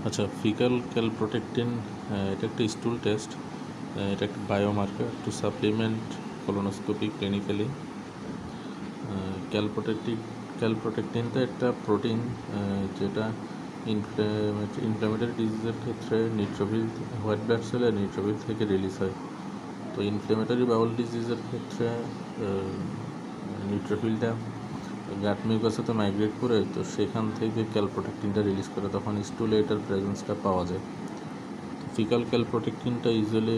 আচ্ছা, ফিকাল ক্যালপ্রোটেক্টিন এটা একটা স্টুল টেস্ট। এটা একটা biomarker to supplement colonoscopy clinically. ক্যালপ্রোটেক্টিনটা একটা প্রোটিন যেটা ইনফ্ল্যামেটরি ডিজিজের ক্ষেত্রে নিউট্রোফিল, হোয়াইট ব্লাড সেলের নিউট্রোফিল থেকে রিলিজ হয়। তো ইনফ্ল্যামেটরি বাউল ডিজিজের ক্ষেত্রে নিউট্রোফিলটা গাট মিউকাসে মাইগ্রেট করে, তো সেখান থেকে ক্যালপ্রোটেক্টিনটা রিলিজ করে, তখন স্টুলে এটার প্রেজেন্সটা পাওয়া যায়। ফিকাল ক্যালপ্রোটেক্টিনটা ইউজুয়ালি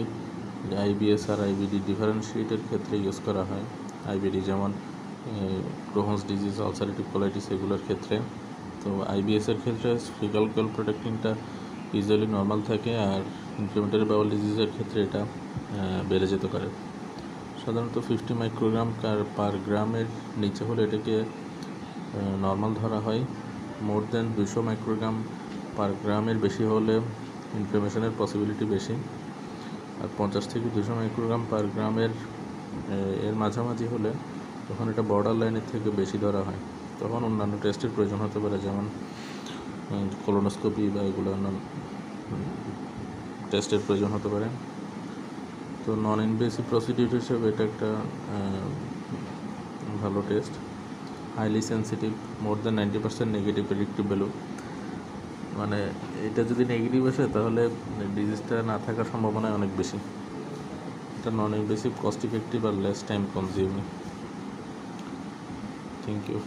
আইবিএস আর আইবিডি ডিফারেন্সিয়েটের ক্ষেত্রে ইউজ করা হয়। আইবিডি যেমন ক্রোহনস ডিজিজ, আলসারেটিভ কোলাইটিস এগুলোর ক্ষেত্রে। তো আইবিএসের ক্ষেত্রে ফিকাল ক্যালপ্রোটেক্টিনটা ইউজুয়ালি নর্মাল থাকে, আর ইনফ্ল্যামেটরি বাউল ডিজিজের ক্ষেত্রে এটা বেড়ে যেতে পারে। সাধারণত 50 মাইক্রোগ্রাম পার গ্রামের নিচে হলে এটাকে নর্মাল ধরা হয়। মোর দেন 200 মাইক্রোগ্রাম পার গ্রামের বেশি হলে ইনফ্লামেশনের পসিবিলিটি বেশি। আর 50 থেকে 200 মাইক্রোগ্রাম পার গ্রামের এর মাঝামাঝি হলে তখন এটা বর্ডার লাইনের থেকে বেশি ধরা হয়। তখন অন্যান্য টেস্টের প্রয়োজন হতে পারে, যেমন কোলোনোস্কোপি বা এগুলো অন্যান্য টেস্টের প্রয়োজন হতে পারে। তো নন ইনভেসিভ প্রসিডিউর হিসেবে এটা একটা ভালো test. Highly sensitive, more than 90% negative predictive value. মানে এটা যদি নেগেটিভ আসে তাহলে ডিজিজটা না থাকার সম্ভাবনা অনেক বেশি। এটা নন ইনভেসিভ, কস্ট ইফেক্টিভ আর less time consuming. Thank you.